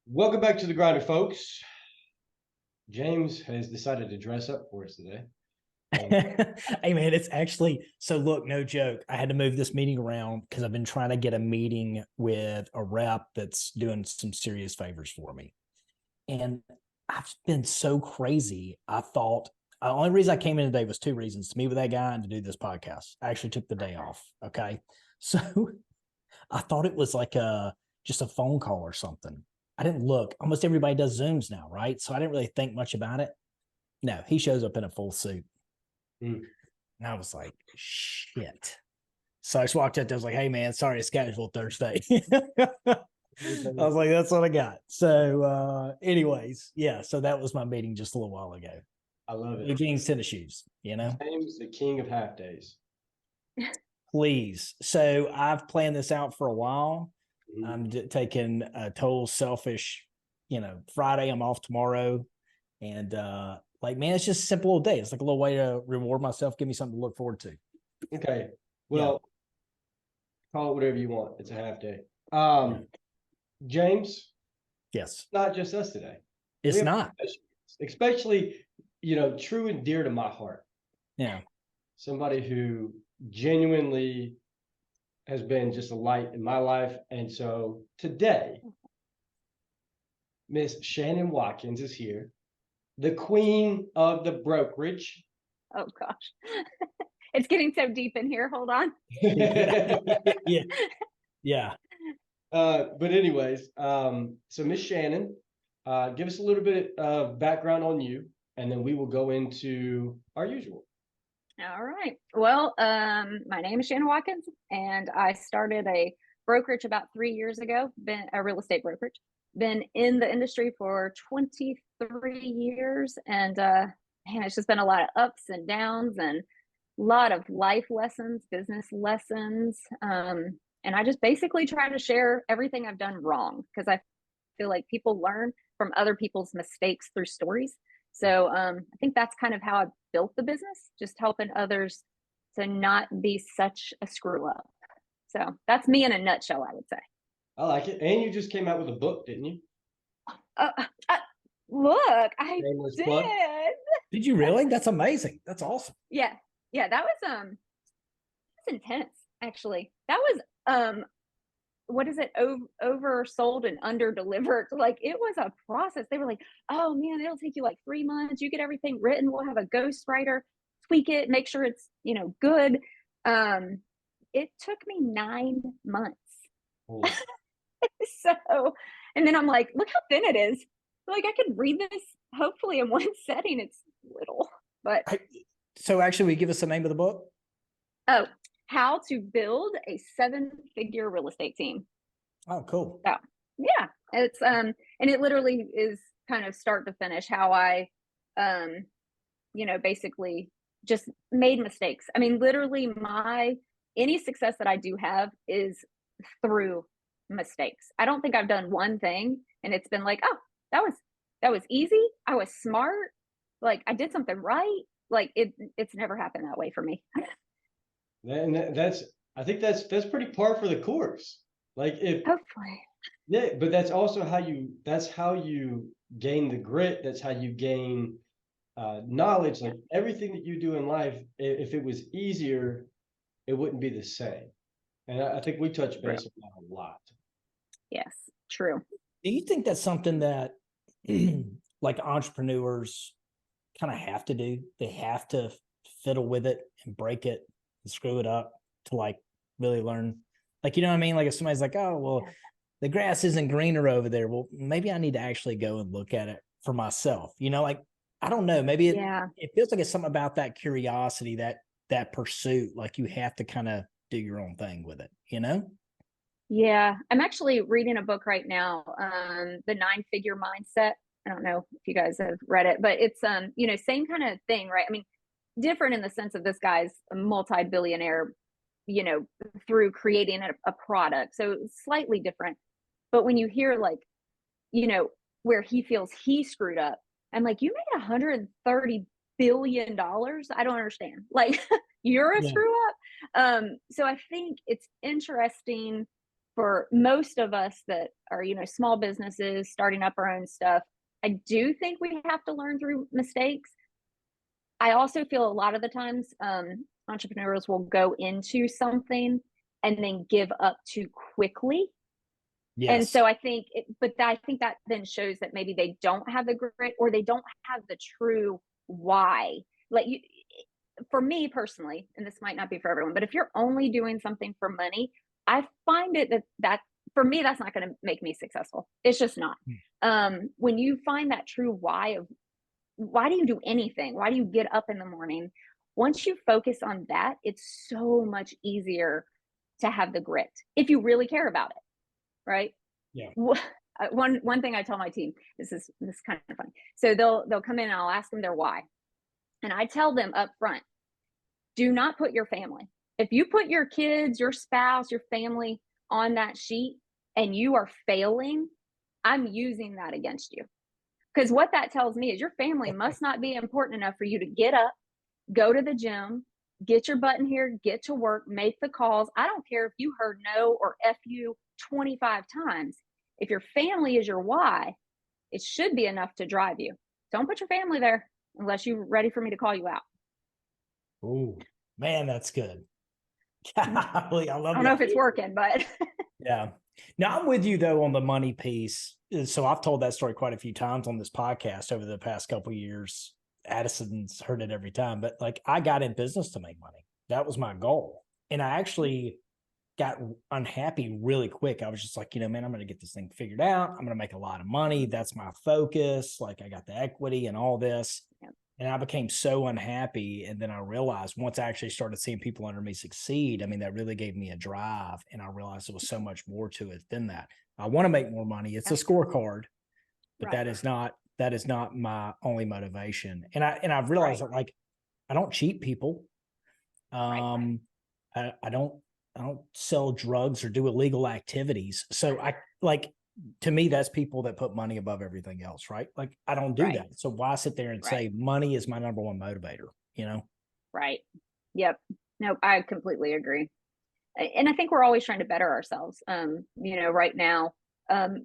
Welcome back to the Grinder, folks. James has decided to dress up for us today. Hey man, it's actually, so look, no joke. I had to move this meeting around because I've been trying to get a meeting with a rep that's doing some serious favors for me. And I've been so crazy. I thought the only reason I came in today was two reasons: to meet with that guy and to do this podcast. I actually took the day off. Okay. So I thought it was like just a phone call or something. I didn't look. Almost everybody does Zooms now, right? So I didn't really think much about it. No, he shows up in a full suit. And I was like, shit. So I just walked out there. I was like, hey, man, sorry, it's scheduled Thursday. I was like, that's what I got. So anyways, yeah, so that was my meeting just a little while ago. I love it. Blue jeans, tennis shoes, James, the king of half days. Please. So I've planned this out for a while. I'm taking a total selfish, Friday, I'm off tomorrow. And man, it's just a simple little day. It's like a little way to reward myself, give me something to look forward to. Okay. Well, call it whatever you want. It's a half day. James. Yes. Not just us today. It's not. Especially, true and dear to my heart. Yeah. Somebody who genuinely has been just a light in my life. And so today, Miss Shannon Watkins is here, the queen of the brokerage. Oh, gosh. It's getting so deep in here. Hold on. Yeah. But anyways, so Miss Shannon, give us a little bit of background on you, and then we will go into our usual. All right. Well, my name is Shannon Watkins, and I started a brokerage about 3 years ago, been a real estate brokerage, been in the industry for 23 years. And man, it's just been a lot of ups and downs and a lot of life lessons, business lessons. And I just basically try to share everything I've done wrong, because I feel like people learn from other people's mistakes through stories. So I think that's kind of how I built the business, just helping others to not be such a screw up. So that's me in a nutshell, I would say. I like it. And you just came out with a book, didn't you? Look, I did. Plug. Did you really? That's amazing. That's awesome. Yeah. That was intense, actually. That was what is it, oversold and under delivered. Like, it was a process. They were like, oh man, it'll take you like 3 months, you get everything written, we'll have a ghostwriter tweak it, make sure it's good. It took me 9 months. So, and then I'm like, look how thin it is. Like, I could read this hopefully in one setting. It's little, but so actually, will you give us the name of the book? Oh, How to Build a 7-Figure Real Estate Team. Oh, cool. So, yeah, it's and it literally is kind of start to finish how I basically just made mistakes. I mean, literally any success that I do have is through mistakes. I don't think I've done one thing and it's been like, oh, that was easy. I was smart. Like, I did something right. Like, it's never happened that way for me. And I think that's pretty par for the course. Like, Hopefully. Yeah, but that's also how you gain the grit. That's how you gain knowledge. Like, everything that you do in life, if it was easier, it wouldn't be the same. And I think we touch base on that a lot. Yes, true. Do you think that's something that like entrepreneurs kind of have to do? They have to fiddle with it and break it and screw it up to like really learn. Like, you know what I mean? Like, if somebody's like, oh, well, the grass isn't greener over there. Well, maybe I need to actually go and look at it for myself. Like, I don't know. Maybe it feels like it's something about that curiosity, that pursuit. Like, you have to kind of do your own thing with it, Yeah, I'm actually reading a book right now, The 9-Figure Mindset. I don't know if you guys have read it, but it's same kind of thing, right? I mean, different in the sense of this guy's a multi-billionaire, through creating a product. So it's slightly different. But when you hear, like, where he feels he screwed up, I'm like, you made $130 billion. I don't understand. Like, you're a Yeah. screw up. So I think it's interesting for most of us that are, small businesses starting up our own stuff. I do think we have to learn through mistakes. I also feel a lot of the times entrepreneurs will go into something and then give up too quickly. And Yes. so I think, I think that then shows that maybe they don't have the grit or they don't have the true why. Like for me personally, and this might not be for everyone, but if you're only doing something for money, I find it that for me, that's not going to make me successful. It's just not. When you find that true why of why do you do anything? Why do you get up in the morning? Once you focus on that, it's so much easier to have the grit if you really care about it. Right. Yeah. One thing I tell my team, this is kind of funny. So they'll come in and I'll ask them their why. And I tell them up front, do not put your family. If you put your kids, your spouse, your family on that sheet and you are failing, I'm using that against you. Because what that tells me is your family must not be important enough for you to get up, go to the gym, get your butt in here, get to work, make the calls. I don't care if you heard no or F you 25 times. If your family is your why, it should be enough to drive you. Don't put your family there unless you're ready for me to call you out. Oh, man, that's good. Golly, I love I don't know if it's working, but yeah. Now I'm with you though on the money piece. So I've told that story quite a few times on this podcast over the past couple of years. Addison's heard it every time, but like I got in business to make money. That was my goal. And I actually got unhappy really quick. I was just like, man, I'm going to get this thing figured out. I'm going to make a lot of money. That's my focus. Like I got the equity and all this. Yep. And I became so unhappy. And then I realized once I actually started seeing people under me succeed, I mean, that really gave me a drive. And I realized there was so much more to it than that. I want to make more money. It's a scorecard, but that is not my only motivation. And I've realized that like, I don't cheat people. I don't sell drugs or do illegal activities. So to me, that's people that put money above everything else, right? Like I don't do that. So why sit there and say money is my number one motivator, Right. Yep. No, I completely agree. And I think we're always trying to better ourselves. Right now,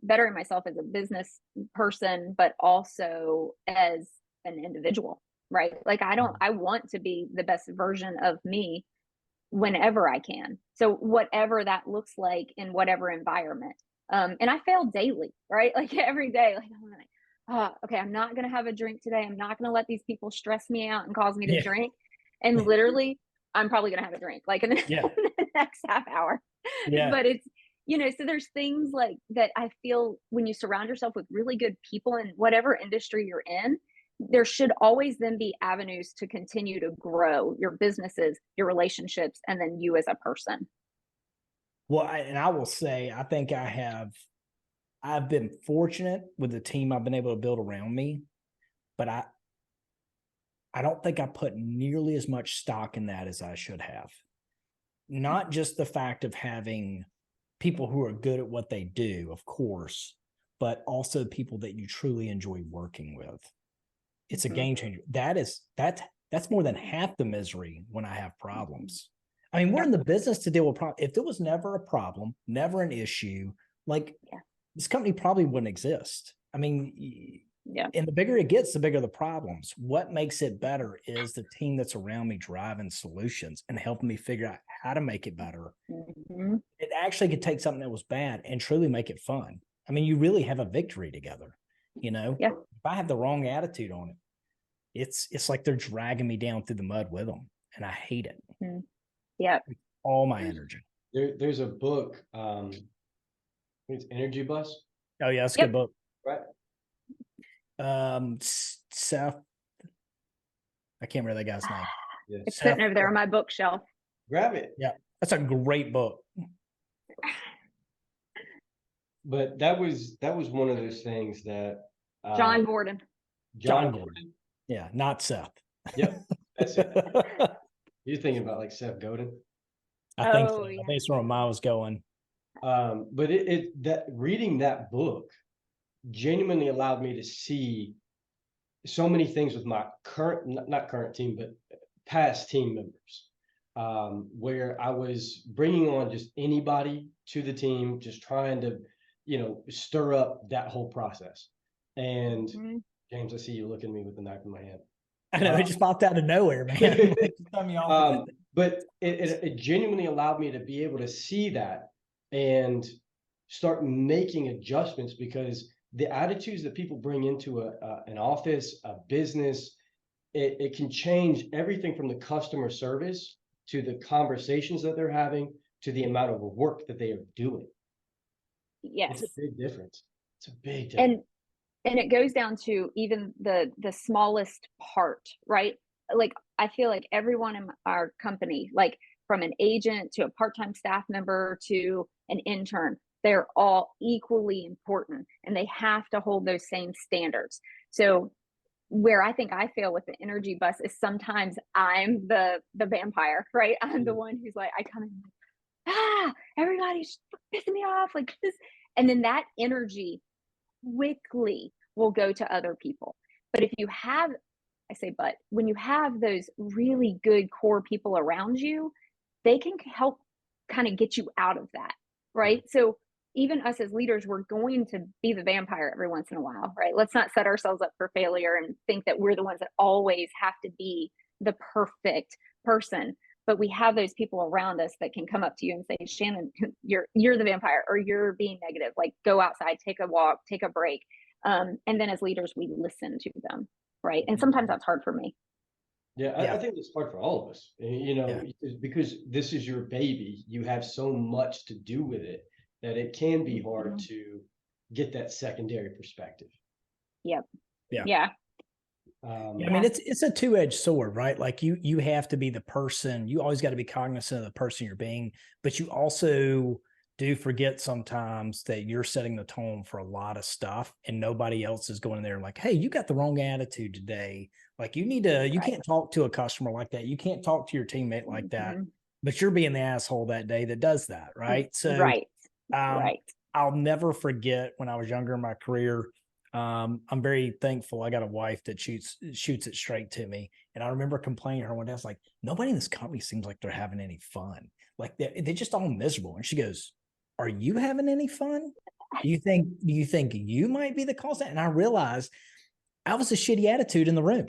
bettering myself as a business person, but also as an individual, right? Like I want to be the best version of me whenever I can. So whatever that looks like in whatever environment. And I fail daily, right? Like every day, like I'm like, oh, okay, I'm not going to have a drink today. I'm not going to let these people stress me out and cause me to drink. And literally, I'm probably going to have a drink like in the next half hour. Yeah. But it's, so there's things like that. I feel when you surround yourself with really good people in whatever industry you're in, there should always then be avenues to continue to grow your businesses, your relationships, and then you as a person. Well, I will say, I think I've been fortunate with the team I've been able to build around me, but I don't think I put nearly as much stock in that as I should have. Not just the fact of having people who are good at what they do, of course, but also people that you truly enjoy working with. It's a game changer. That's more than half the misery when I have problems. I mean, we're in the business to deal with problems. If there was never a problem, never an issue, this company probably wouldn't exist. I mean, and the bigger it gets, the bigger the problems. What makes it better is the team that's around me driving solutions and helping me figure out how to make it better. Mm-hmm. It actually could take something that was bad and truly make it fun. I mean, you really have a victory together, If I have the wrong attitude on it, it's like they're dragging me down through the mud with them, and I hate it. Mm-hmm. Yeah, all my energy. There's a book. I think it's Energy Bus. Oh yeah, that's a good book. Right. Seth. I can't remember that guy's name. Yeah. It's sitting over there on my bookshelf. Grab it. Yeah, that's a great book. But that was one of those things that John Gordon. John Gordon. Yeah, not Seth. Yep, that's it. You're thinking about like Seth Godin? I think so. Yeah. I think it's where I was going. But that reading that book genuinely allowed me to see so many things with my current, not current team, but past team members, where I was bringing on just anybody to the team, just trying to, stir up that whole process. And James, I see you looking at me with the knife in my hand. I know, it just popped out of nowhere, man. But it genuinely allowed me to be able to see that and start making adjustments, because the attitudes that people bring into an office, a business, it can change everything from the customer service to the conversations that they're having to the amount of work that they are doing. Yes. It's a big difference. It's a big difference. And it goes down to even the smallest part, right? Like, I feel like everyone in our company, like from an agent to a part-time staff member to an intern, they're all equally important, and they have to hold those same standards. So where I think I fail with the energy bus is sometimes I'm the vampire, right? I'm the one who's like, I come in, everybody's pissing me off, like this. And then that energy quickly will go to other people. But if you have, when you have those really good core people around you, they can help kind of get you out of that, right? So even us as leaders, we're going to be the vampire every once in a while, right? Let's not set ourselves up for failure and think that we're the ones that always have to be the perfect person. But we have those people around us that can come up to you and say, Shannon, you're the vampire, or you're being negative. Like, go outside, take a walk, take a break. And then as leaders, we listen to them, right? And sometimes that's hard for me. Yeah, I think it's hard for all of us, because this is your baby. You have so much to do with it that it can be hard to get that secondary perspective. Yep. Yeah. I mean, it's a two-edged sword, right? Like you have to be the person. You always got to be cognizant of the person you're being, but you also do forget sometimes that you're setting the tone for a lot of stuff, and nobody else is going there like, hey, you got the wrong attitude today. Like, you can't talk to a customer like that. You can't talk to your teammate like that, but you're being the asshole that day that does that. Right. So, I'll never forget when I was younger in my career. I'm very thankful I got a wife that shoots it straight to me. And I remember complaining to her one day. I was like, nobody in this company seems like they're having any fun. Like, they're just all miserable. And she goes, are you having any fun? Do you think you might be the cause of that? And I realized I was a shitty attitude in the room.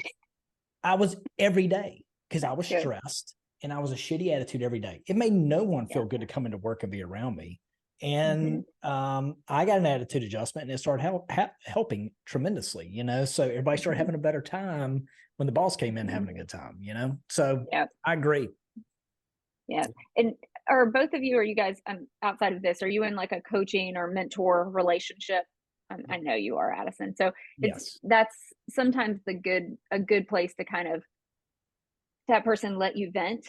I was every day, because I was stressed, and I was a shitty attitude every day. It made no one feel good to come into work and be around me. And I got an attitude adjustment, and it started helping tremendously, so everybody started having a better time when the boss came in having a good time, so I agree. Yeah. And are both of you, are you guys outside of this, are you in like a coaching or mentor relationship? I know you are, Addison. So that's sometimes a good place to kind of that person let you vent.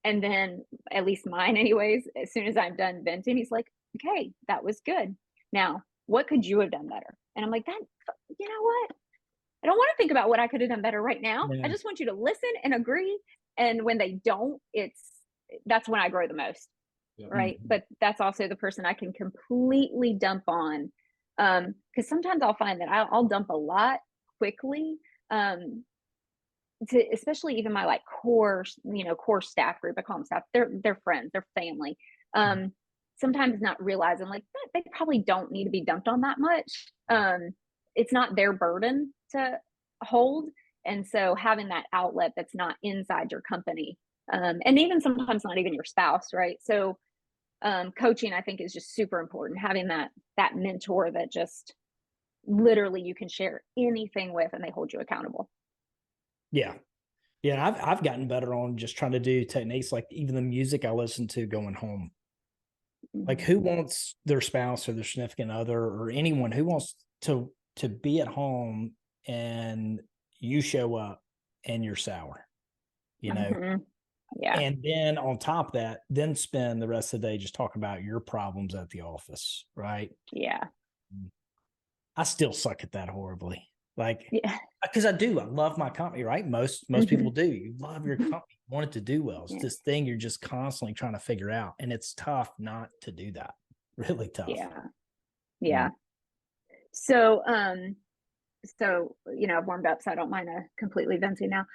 And then, at least mine anyways, as soon as I'm done venting, he's like, okay, that was good. Now, what could you have done better? And I'm like, you know what? I don't want to think about what I could have done better right now. I just want you to listen and agree. And when they don't, that's when I grow the most. Right. But that's also the person I can completely dump on. Because sometimes I'll find that I'll dump a lot quickly. To especially even my like core staff group. I call them staff. They're friends, they're family. Sometimes not realizing like they probably don't need to be dumped on that much. It's not their burden to hold. And so having that outlet that's not inside your company, and even sometimes not even your spouse, right? So coaching, I think, is just super important. Having that mentor that just literally you can share anything with, and they hold you accountable. Yeah. I've gotten better on just trying to do techniques, like even the music I listen to going home. Like, who wants their spouse or their significant other or anyone who wants to be at home and you show up and you're sour, Yeah. And then on top of that, then spend the rest of the day just talking about your problems at the office, right? Yeah. I still suck at that horribly. Like, because I love my company, right? Most people do. You love your company, you want it to do well. It's this thing you're just constantly trying to figure out. And it's tough not to do that. Really tough. Yeah. So, so, I've warmed up, so I don't mind completely venting now.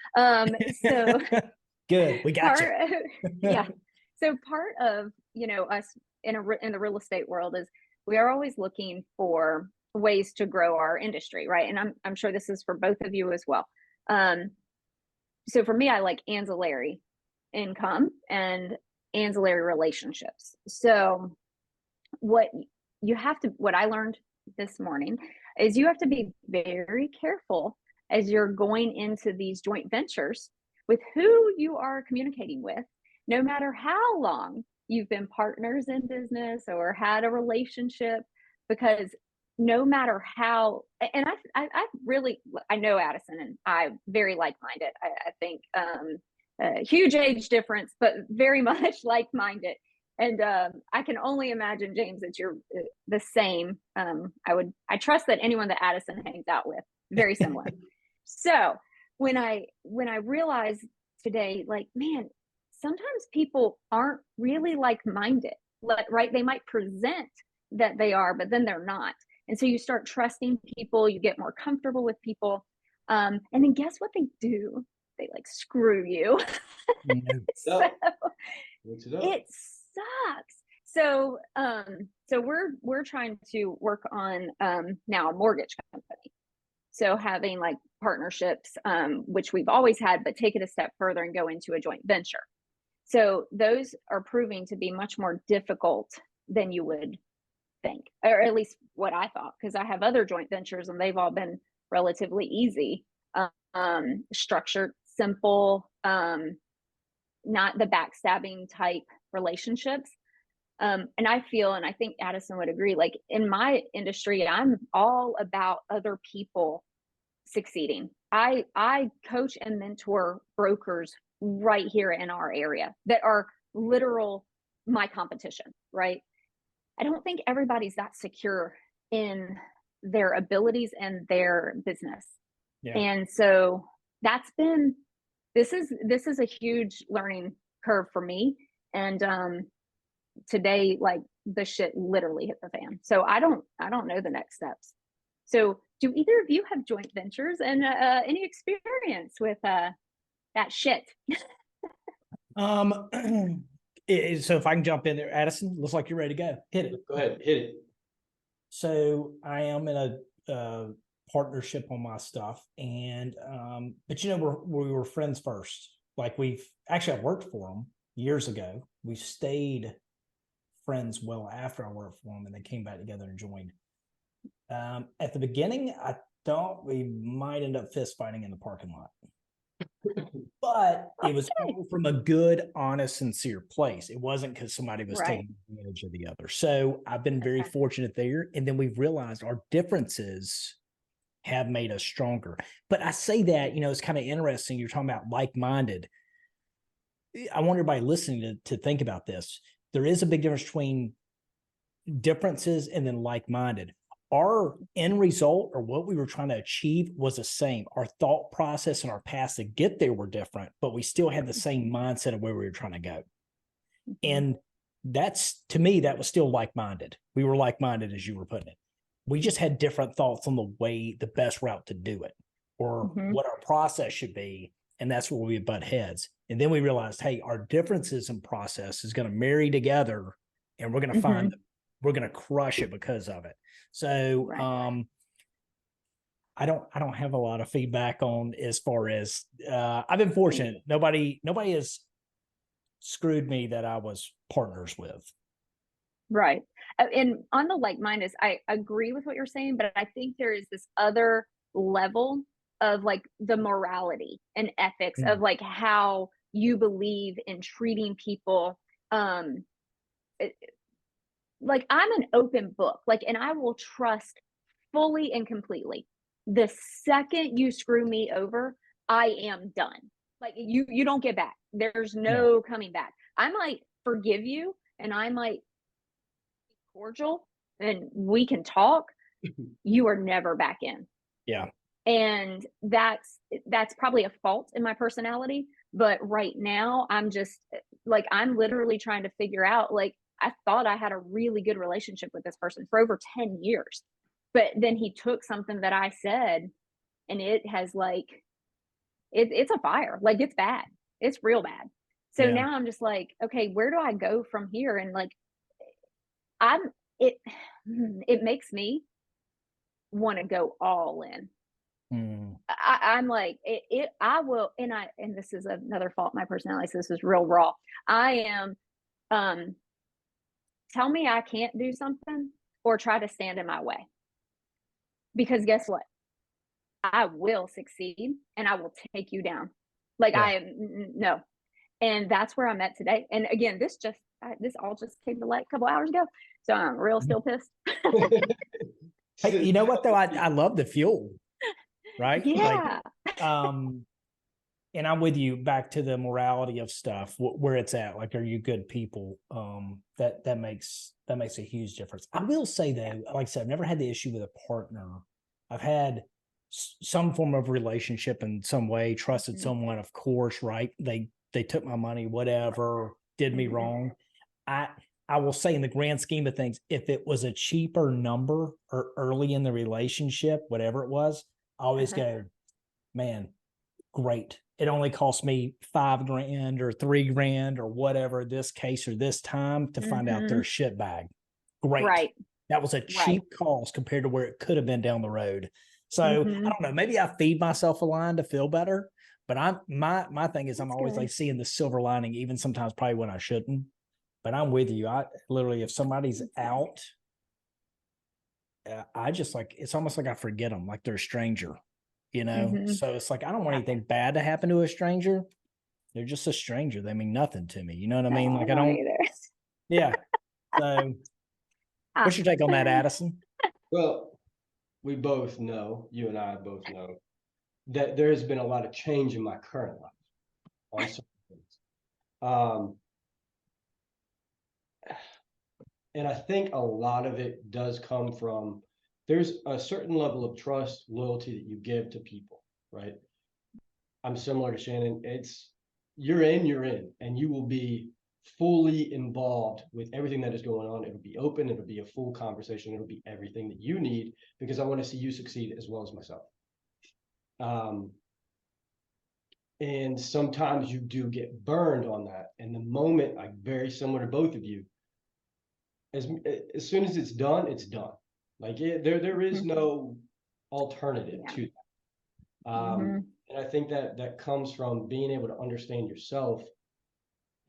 So Good, we got part, you. yeah. So part of, us in the real estate world is we are always looking for ways to grow our industry, right? And I'm sure this is for both of you as well. So for me, I like ancillary income and ancillary relationships. So what what I learned this morning is you have to be very careful as you're going into these joint ventures with who you are communicating with, no matter how long you've been partners in business or had a relationship, because no matter how, and I really, I know Addison and I very like-minded. I think a huge age difference, but very much like-minded. And I can only imagine, James, that you're the same. I trust that anyone that Addison hangs out with, very similar. So when I realized today, like, man, sometimes people aren't really like-minded, right? They might present that they are, but then they're not. And so you start trusting people, you get more comfortable with people. And then guess what they do? They like screw you. So it sucks. So we're trying to work on now a mortgage company. So having like partnerships, which we've always had, but take it a step further and go into a joint venture. So those are proving to be much more difficult than you would think, or at least what I thought, because I have other joint ventures and they've all been relatively easy, structured, simple, not the backstabbing type relationships. And I feel, and I think Addison would agree, like in my industry, I'm all about other people succeeding. I coach and mentor brokers right here in our area that are literal my competition, right? I don't think everybody's that secure in their abilities and their business. Yeah. And so this is a huge learning curve for me. And today, like, the shit literally hit the fan. So I don't know the next steps. So do either of you have joint ventures and any experience with that shit? So if I can jump in there, Addison, looks like you're ready to go. Hit it. Go ahead, hit it. So I am in a partnership on my stuff, and but we were friends first. Like I worked for them years ago. We stayed friends well after I worked for them, and they came back together and joined. At the beginning, I thought we might end up fist fighting in the parking lot. But it was from a good, honest, sincere place. It wasn't because somebody was taking advantage of the other. So I've been very fortunate there. And then we've realized our differences have made us stronger. But I say that, it's kind of interesting. You're talking about like-minded. I want everybody listening to think about this. There is a big difference between differences and then like-minded. Our end result, or what we were trying to achieve, was the same. Our thought process and our paths to get there were different, but we still had the same mindset of where we were trying to go. And to me, that was still like-minded. We were like-minded, as you were putting it. We just had different thoughts on the best route to do it, or what our process should be. And that's where we butt heads. And then we realized, hey, our differences in process is going to marry together, and we're going to we're going to crush it because of it. So I don't have a lot of feedback on, as far as I've been fortunate. Nobody has screwed me that I was partners with. Right. And on the like-minded, I agree with what you're saying, but I think there is this other level of like the morality and ethics of like how you believe in treating people. Like, I'm an open book, like, and I will trust fully and completely. The second you screw me over, I am done. Like, you don't get back. There's no coming back. I might forgive you, and I might be cordial, and we can talk. You are never back in. Yeah. And that's probably a fault in my personality. But right now, I'm just like, I'm literally trying to figure out, like, I thought I had a really good relationship with this person for over 10 years. But then he took something that I said, and it has like, it's a fire. Like, it's bad. It's real bad. So Yeah. now I'm just like, okay, where do I go from here? And like, I'm it it makes me want to go all in. Mm. I'm like, I will, and this is another fault in my personality, so this is real raw. I am, tell me I can't do something or try to stand in my way. Because guess what? I will succeed and I will take you down. Like, Yeah. I am, no. And that's where I'm at today. And again, this all just came to light a couple hours ago. So I'm real still pissed. Hey, you know what though? I love the fuel, right? Yeah. Like, and I'm with you back to the morality of stuff, where it's at. Like, are you good people? That makes a huge difference. I will say though, like I said, I've never had the issue with a partner. I've had some form of relationship in some way, trusted someone, of course, right? They took my money, whatever, did me wrong. I will say, in the grand scheme of things, if it was a cheaper number or early in the relationship, whatever it was, I always go, man, great. It only cost me $5,000 or $3,000 or whatever this case or this time to find out they're a shit bag. Great. Right. That was a cheap cost compared to where it could have been down the road. So I don't know, maybe I feed myself a line to feel better, but my thing is, I'm always like seeing the silver lining, even sometimes probably when I shouldn't. But I'm with you. I literally, if somebody's out, I just like, it's almost like I forget them, like they're a stranger, you know? So it's like, I don't want anything bad to happen to a stranger. They're just a stranger. They mean nothing to me. You know what I mean? Like, I don't either. Yeah. So what's your take on that, Addison? Well, we both know, you and I both know, that there has been a lot of change in my current life on certain things. And I think a lot of it does come from, there's a certain level of trust, loyalty that you give to people, right? I'm similar to Shannon. You're in, and you will be fully involved with everything that is going on. It'll be open, it'll be a full conversation, it'll be everything that you need, because I want to see you succeed as well as myself. And sometimes you do get burned on that. And the moment, like very similar to both of you, as soon as it's done, it's done. Like there is no alternative to that. And I think that comes from being able to understand yourself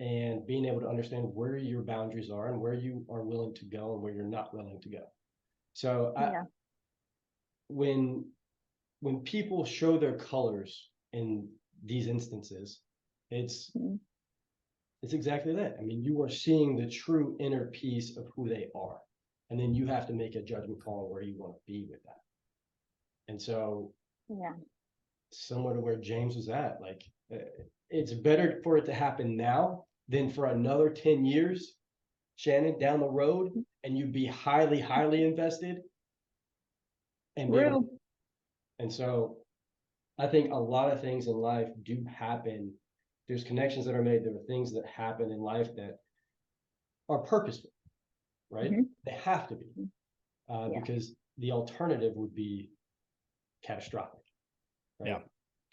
and being able to understand where your boundaries are and where you are willing to go and where you're not willing to go. So when people show their colors in these instances, it's exactly that. I mean, you are seeing the true inner piece of who they are. And then you have to make a judgment call where you want to be with that. And so, similar to where James was at, like, it's better for it to happen now than for another 10 years, Shannon, down the road, and you'd be highly, highly invested. And so I think a lot of things in life do happen. There's connections that are made. There are things that happen in life that are purposeful, right? They have to be, because the alternative would be catastrophic, right?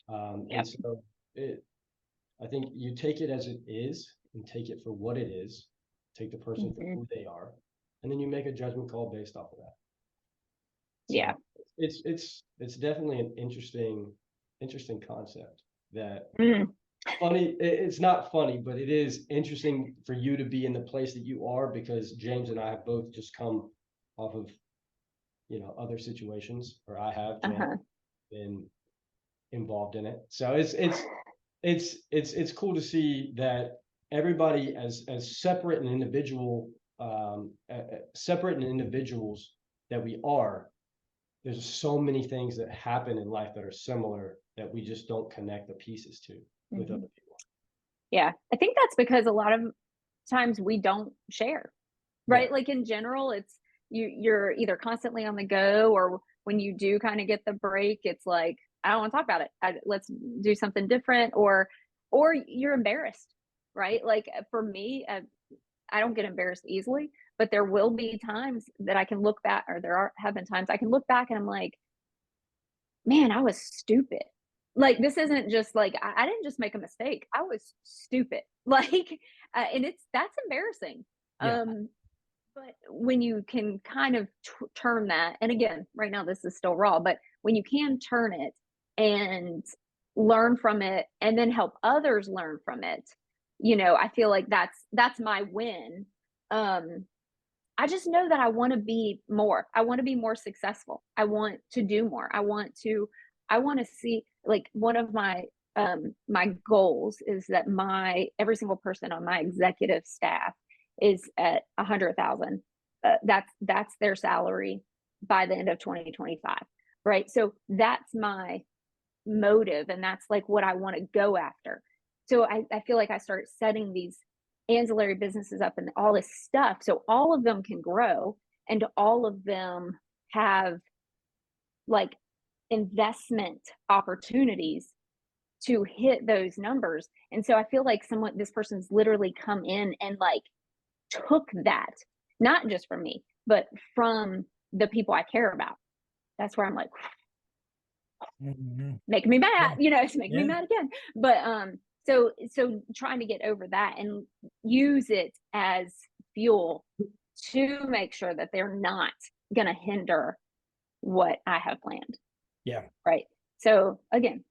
And so I think you take it as it is and take it for what it is, take the person for who they are, and then you make a judgment call based off of that. So it's definitely an interesting concept that funny. It's not funny, but it is interesting for you to be in the place that you are, because James and I have both just come off of, other situations, or I have been involved in it. So it's cool to see that everybody as separate and individuals that we are, there's so many things that happen in life that are similar that we just don't connect the pieces to with other people. Yeah, I think that's because a lot of times we don't share, right? Like, in general, it's you're either constantly on the go, or when you do kind of get the break, it's like, I don't want to talk about it. Let's do something different, or you're embarrassed, right? Like, for me, I don't get embarrassed easily, but there will be times that I can look back, or have been times I can look back and I'm like, man, I was stupid. Like, this isn't just like, I didn't just make a mistake. I was stupid. Like, and that's embarrassing. Yeah. But when you can kind of turn that, and again, right now this is still raw, but when you can turn it and learn from it and then help others learn from it, I feel like that's my win. I just know that I want to be more. I want to be more successful. I want to do more. I want to see, like, one of my my goals is that every single person on my executive staff is at 100,000. That's their salary by the end of 2025, right? So that's my motive, and that's like what I want to go after. So I feel like I start setting these ancillary businesses up and all this stuff so all of them can grow and all of them have like investment opportunities to hit those numbers. And so I feel like this person's literally come in and like took that, not just from me, but from the people I care about. That's where I'm like, making me mad, it's making me mad again. But so trying to get over that and use it as fuel to make sure that they're not going to hinder what I have planned. Yeah. Right. So again,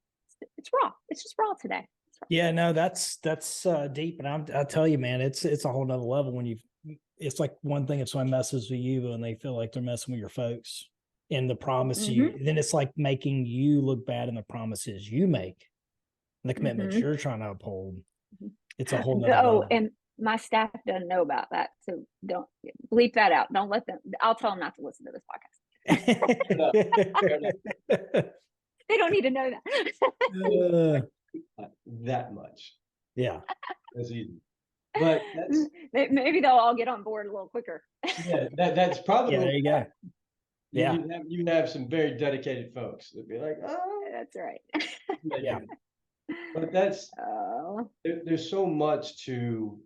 it's raw. It's just raw today. Yeah, no, that's deep. And I tell you, man, it's a whole nother level when it's like one thing if someone messes with you and they feel like they're messing with your folks and the promise then it's like making you look bad in the promises you make and the commitments you're trying to uphold. It's a whole nother level. And my staff doesn't know about that. So don't bleep that out. Don't let them, I'll tell them not to listen to this podcast. They don't need to know that. That much. Yeah. That's easy. But maybe they'll all get on board a little quicker. Yeah, that's probably there you go. Yeah. You have some very dedicated folks that be like, oh, that's right. Yeah. But there's so much to,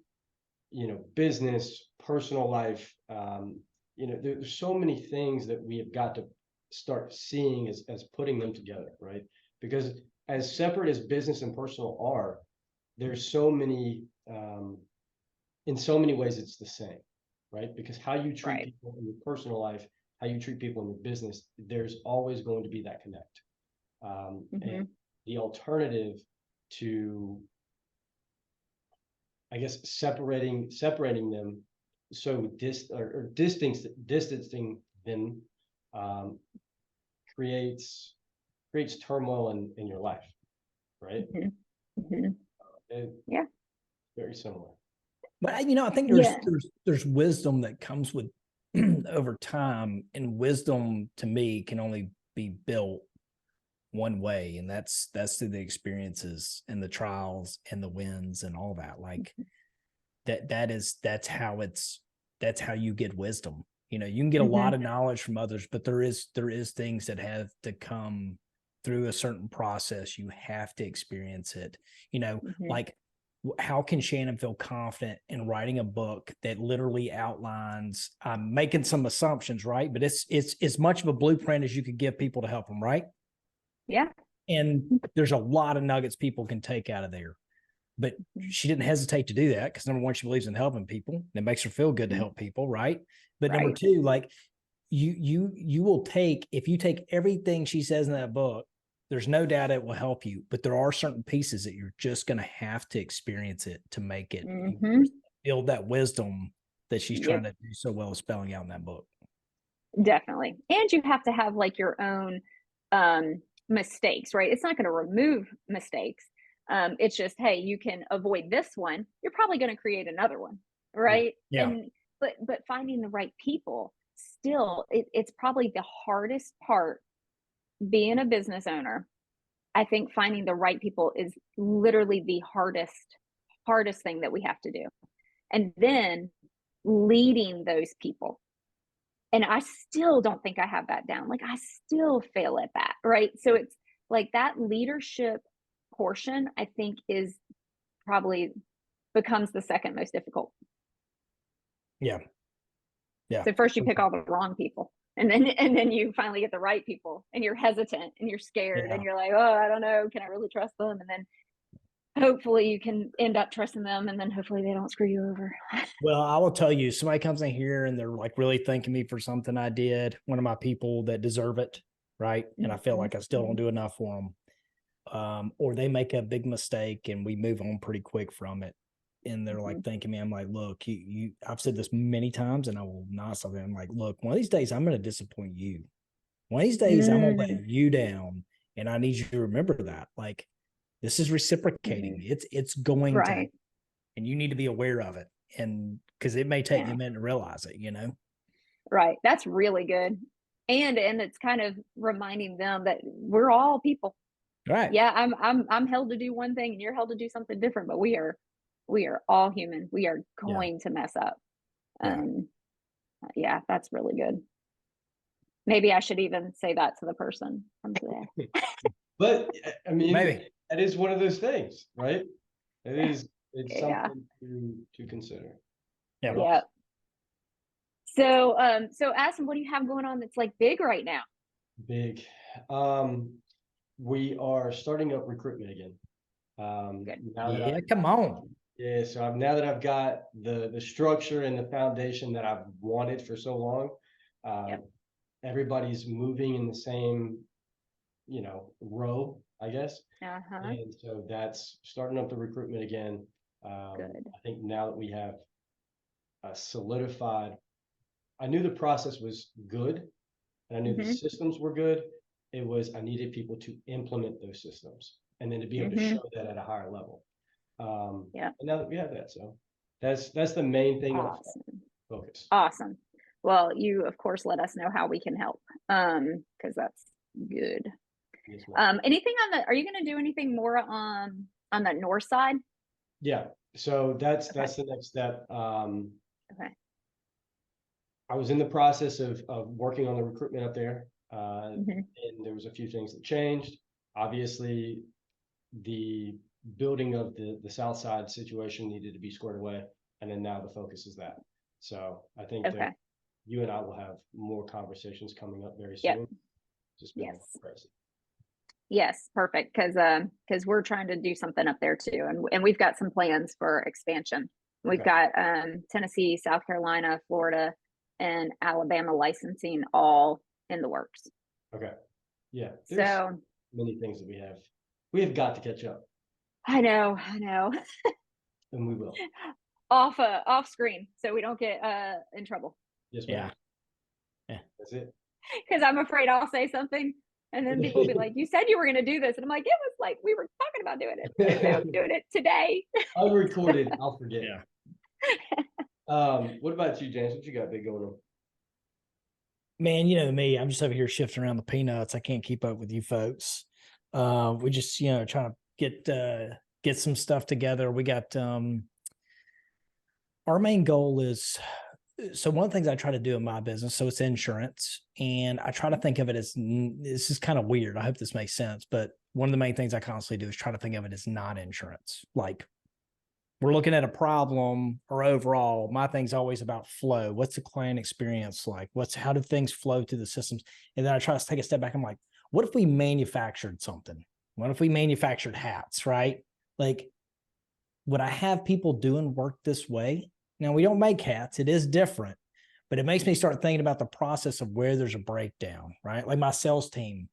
business, personal life. There's so many things that we have got to start seeing as putting them together, right? Because as separate as business and personal are, there's so many, in so many ways it's the same, right? Because how you treat people in your personal life, how you treat people in your business, there's always going to be that connect. And the alternative to, I guess, separating them, so distancing them creates turmoil in your life, right? Yeah, very similar. But I think there's wisdom that comes with over time, and wisdom to me can only be built one way, and that's through the experiences and the trials and the wins and all that. Like that's how you get wisdom. You can get a lot of knowledge from others, but there is things that have to come through a certain process. You have to experience it. Like, how can Shannon feel confident in writing a book that literally outlines, I'm making some assumptions, right? But it's as much of a blueprint as you could give people to help them, right? Yeah. And there's a lot of nuggets people can take out of there. But she didn't hesitate to do that because, number one, she believes in helping people. And it makes her feel good to help people, right? But number two, like, you will take, if you take everything she says in that book, there's no doubt it will help you, but there are certain pieces that you're just going to have to experience it to make it build that wisdom that she's trying to do so well spelling out in that book. Definitely. And you have to have like your own mistakes, right? It's not going to remove mistakes. It's just, hey, you can avoid this one. You're probably going to create another one, right? Yeah. And but finding the right people, still, it's probably the hardest part. Being a business owner, I think finding the right people is literally the hardest thing that we have to do. And then leading those people. And I still don't think I have that down. Like, I still fail at that, right? So it's like that leadership portion, I think, is probably becomes the second most difficult. Yeah. Yeah. So first you pick all the wrong people, and then you finally get the right people, and you're hesitant and you're scared Yeah. and you're like, oh, I don't know, can I really trust them? And then hopefully you can end up trusting them, and then hopefully they don't screw you over. Well, I will tell you, somebody comes in here and they're like really thanking me for something I did, one of my people that deserve it, right? And I feel like I still don't do enough for them. Or they make a big mistake and we move on pretty quick from it. And they're like thanking me. I'm like, look, I've said this many times and I will not stop it. I'm like, look, one of these days I'm going to disappoint you. One of these days I'm going to let you down. And I need you to remember that. Like, this is reciprocating. It's going to, and you need to be aware of it. And because it may take you a minute to realize it, Right. That's really good. And it's kind of reminding them that we're all people. Right. Yeah, I'm held to do one thing and you're held to do something different, but we are all human. We are going to mess up. Yeah, that's really good. Maybe I should even say that to the person from today. But I mean, maybe it is one of those things, right? It's something to consider. Yeah. So Addison, what do you have going on that's like big right now? Big. We are starting up recruitment again. Come on. Yeah, so now that I've got the structure and the foundation that I've wanted for so long, everybody's moving in the same, row, I guess. And so that's starting up the recruitment again. Good. I think now that we have solidified, I knew the process was good, and I knew the systems were good. It was, I needed people to implement those systems and then to be able to show that at a higher level. And now that we have that, so that's the main thing. Awesome. Focus. Awesome. Well, you of course let us know how we can help, because that's good. Yes, anything are you going to do anything more on the north side? Yeah, so that's the next step. I was in the process of working on the recruitment up there, and there was a few things that changed. Obviously, the building of the south side situation needed to be squared away, and then now the focus is that. So I think that you and I will have more conversations coming up very soon. Just crazy. Yes, perfect. Because we're trying to do something up there too, and we've got some plans for expansion. We've got Tennessee, South Carolina, Florida, and Alabama licensing all in the works. Okay. Yeah. There's many things that we have got to catch up. I know. And we will. Off screen, so we don't get in trouble. Yes, ma'am. Yeah. That's it. Because I'm afraid I'll say something and then people will be like, you said you were going to do this. And I'm like, it was like, we were talking about doing it. I'm doing it today. Unrecorded. I'll forget. What about you, James? What you got big going on? Man, you know me, I'm just over here shifting around the peanuts. I can't keep up with you folks. We just, trying to get some stuff together. We got, our main goal is, so one of the things I try to do in my business, so it's insurance, and I try to think of it as, this is kind of weird. I hope this makes sense, but one of the main things I constantly do is try to think of it as not insurance. Like, we're looking at a problem, or overall, my thing's always about flow. What's the client experience like? How do things flow through the systems? And then I try to take a step back. I'm like, what if we manufactured something? What if we manufactured hats, right? Like, would I have people doing work this way? Now, we don't make hats. It is different, but it makes me start thinking about the process of where there's a breakdown, right? Like my sales team,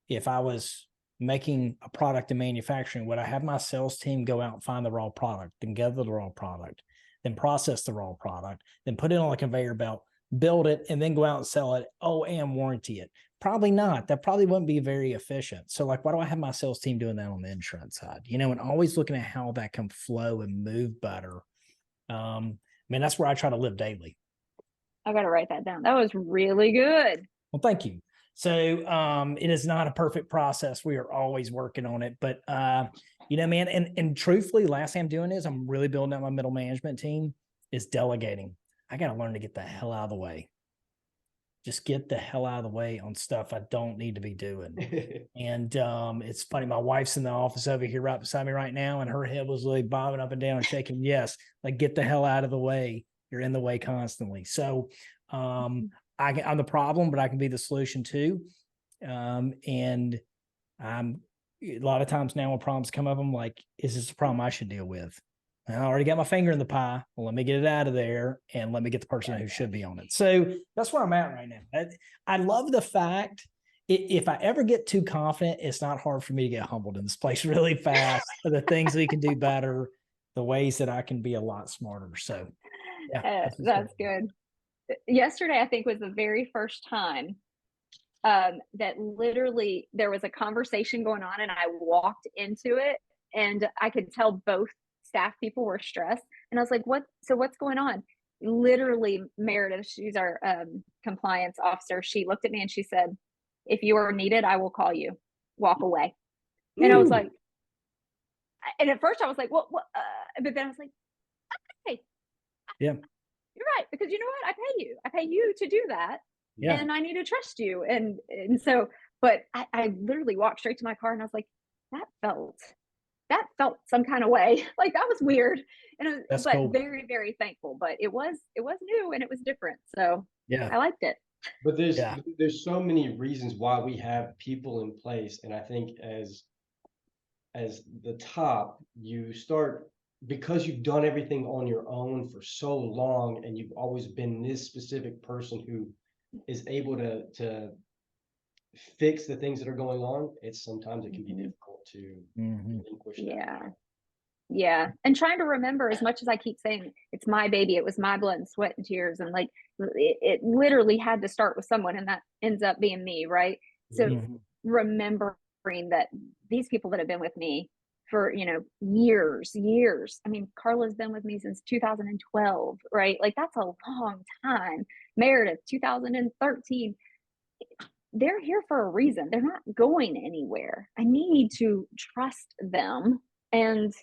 if I was making a product in manufacturing, would I have my sales team go out and find the raw product, then gather the raw product, then process the raw product, then put it on a conveyor belt, build it, and then go out and sell it, and warranty it? Probably not. That probably wouldn't be very efficient. So like, why do I have my sales team doing that on the insurance side? And always looking at how that can flow and move better. That's where I try to live daily. I got to write that down. That was really good. Well, thank you. So it is not a perfect process. We are always working on it, but man, and truthfully, last thing I'm doing is I'm really building out my middle management team is delegating. I got to learn to get the hell out of the way. Just get the hell out of the way on stuff I don't need to be doing. And it's funny. My wife's in the office over here right beside me right now, and her head was really bobbing up and down and shaking. Yes, like, get the hell out of the way. You're in the way constantly. So I'm the problem, but I can be the solution too. And I'm a lot of times now when problems come up, I'm like, is this a problem I should deal with? I already got my finger in the pie. Well, let me get it out of there and let me get the person who should be on it. So that's where I'm at right now. I love the fact if I ever get too confident, it's not hard for me to get humbled in this place really fast. The things we can do better, the ways that I can be a lot smarter. So yeah, that's good. Yesterday, I think was the very first time that literally there was a conversation going on and I walked into it and I could tell both staff people were stressed. And I was like, what's going on? Literally, Meredith, she's our compliance officer. She looked at me and she said, if you are needed, I will call you. Walk away. And I was like, and at first I was like, what? But then I was like, okay. Yeah. You're right. Because you know what? I pay you to do that. Yeah. And I need to trust you. And so, but I literally walked straight to my car and I was like, that felt some kind of way. Like that was weird. And but cool. Very, very thankful. But it was new and it was different. So yeah, I liked it. But there's so many reasons why we have people in place. And I think as the top, you start, because you've done everything on your own for so long and you've always been this specific person who is able to fix the things that are going on, sometimes it can be difficult to relinquish that. Yeah. And trying to remember, as much as I keep saying it's my baby, it was my blood and sweat and tears, and like it literally had to start with someone, and that ends up being me, right? So remembering that these people that have been with me for years. I mean, Carla's been with me since 2012, right? Like that's a long time. Meredith, 2013. They're here for a reason. They're not going anywhere. I need to trust them and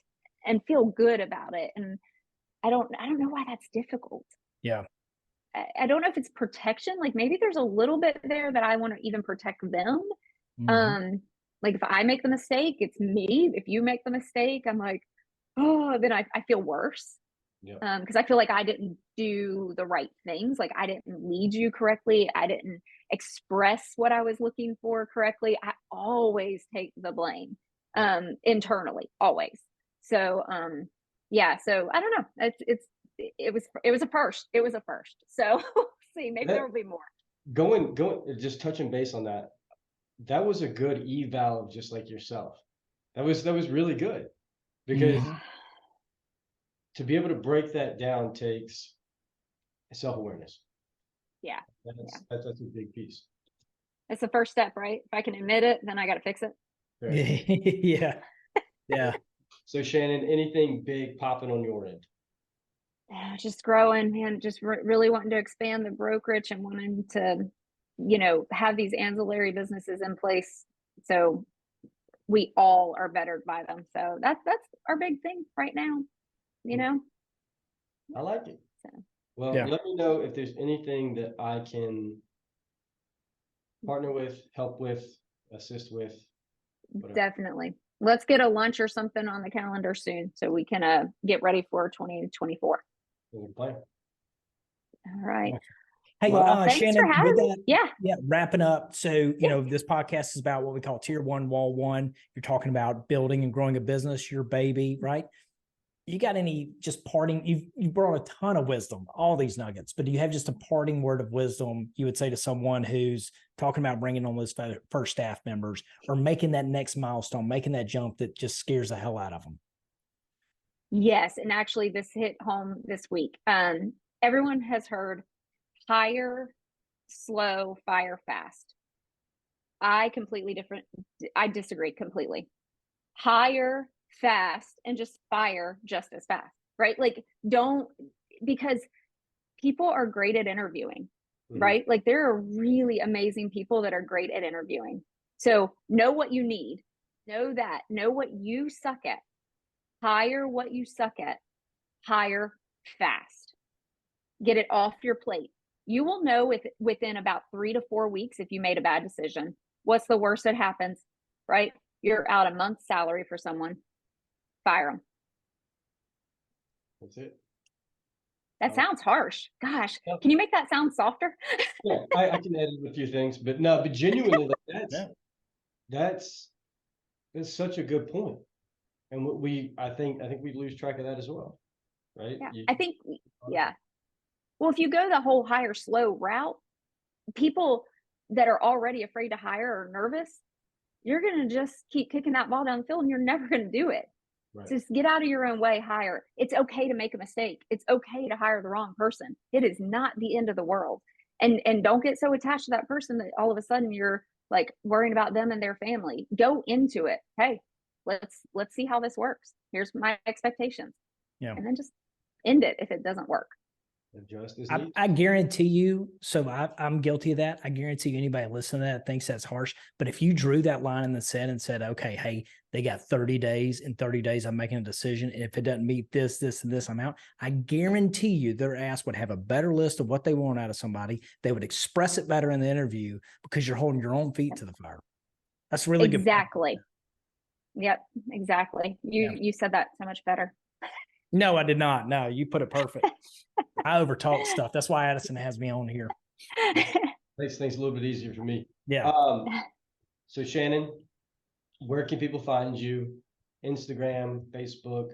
feel good about it. And I don't know why that's difficult. Yeah. I don't know if it's protection. Like maybe there's a little bit there that I want to even protect them. Like if I make the mistake, it's me. If you make the mistake, I'm like, oh, then I feel worse. Yeah. Because I feel like I didn't do the right things. Like I didn't lead you correctly. I didn't express what I was looking for correctly. I always take the blame internally, always. So yeah, so I don't know. It was a first. It was a first. So we'll see, maybe there will be more. Going just touching base on that. That was a good eval of just like yourself. That was really good, because to be able to break that down takes self-awareness. Yeah. That's a big piece. It's the first step, right? If I can admit it, then I got to fix it. Yeah. So Shannon, anything big popping on your end? Just growing, man. Just really wanting to expand the brokerage and wanting to, have these ancillary businesses in place so we all are bettered by them. So that's our big thing right now. I like it. So, well, let me know if there's anything that I can partner with, help with, assist with. Whatever. Definitely. Let's get a lunch or something on the calendar soon so we can get ready for 2024. Good plan. All right. Hey, thanks Shannon, for having me. Yeah. Wrapping up. So, this podcast is about what we call tier 1, wall 1. You're talking about building and growing a business, your baby, right? You got any just parting? You've brought a ton of wisdom, all these nuggets, but do you have just a parting word of wisdom you would say to someone who's talking about bringing on those first staff members or making that next milestone, making that jump that just scares the hell out of them? Yes. And actually this hit home this week. Everyone has heard hire slow, fire fast. I disagree completely. Hire fast and just fire just as fast, right? Like because people are great at interviewing, right? Like there are really amazing people that are great at interviewing. So know what you need, know what you suck at, hire what you suck at, hire fast, get it off your plate. You will know within about 3 to 4 weeks if you made a bad decision. What's the worst that happens, right? You're out a month's salary for someone. Fire them. That's it. That sounds harsh. Gosh, Yeah. can you make that sound softer? Yeah, I can edit a few things, but no, but genuinely, like, Yeah. that's such a good point. And I think we lose track of that as well, right? Yeah, I think, well, if you go the whole hire slow route, people that are already afraid to hire or nervous, you're going to just keep kicking that ball down the field and you're never going to do it. Right. Just get out of your own way, hire. It's okay to make a mistake. It's okay to hire the wrong person. It is not the end of the world. And don't get so attached to that person that all of a sudden you're like worrying about them and their family. Go into it. Hey, let's see how this works. Here's my expectations. Yeah. And then just end it if it doesn't work. Adjust as I, needed. I guarantee you, so I'm guilty of that. I guarantee you anybody listening to that thinks that's harsh. But if you drew that line in the sand and said, okay, hey, they got 30 days. In 30 days, I'm making a decision. And if it doesn't meet this, this, and this amount, I guarantee you their ass would have a better list of what they want out of somebody. They would express it better in the interview because you're holding your own feet to the fire. That's really good. Exactly. Yep, exactly. You said that so much better. No, I did not. No, you put it perfect. I overtalk stuff. That's why Addison has me on here. Makes things a little bit easier for me. Yeah. So Shannon, where can people find you? Instagram, Facebook,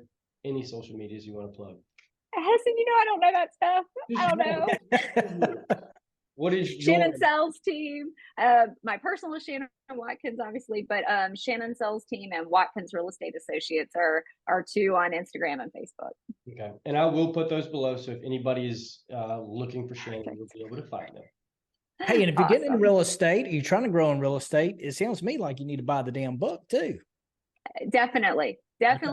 any social medias you want to plug? Addison, I don't know that stuff. I don't know. What is Shannon Sells team? My personal is Shannon Watkins, obviously, but Shannon Sells team and Watkins Real Estate Associates are two on Instagram and Facebook. Okay, and I will put those below. So if anybody is looking for Shannon, you'll be able to find them. Hey, and if you're getting into real estate, or you're trying to grow in real estate, it sounds to me like you need to buy the damn book too. Definitely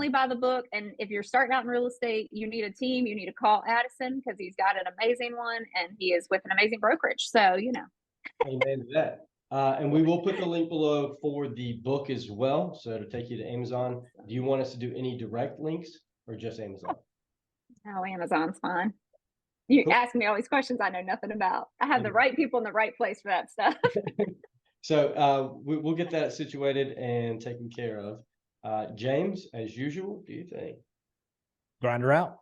buy the book. And if you're starting out in real estate, you need a team. You need to call Addison because he's got an amazing one and he is with an amazing brokerage. So, Amen to that. And we will put the link below for the book as well. So to take you to Amazon. Do you want us to do any direct links or just Amazon? Oh, Amazon's fine. You ask me all these questions I know nothing about. I have the right people in the right place for that stuff. So we'll get that situated and taken care of. James, as usual, do you think? Grinder out.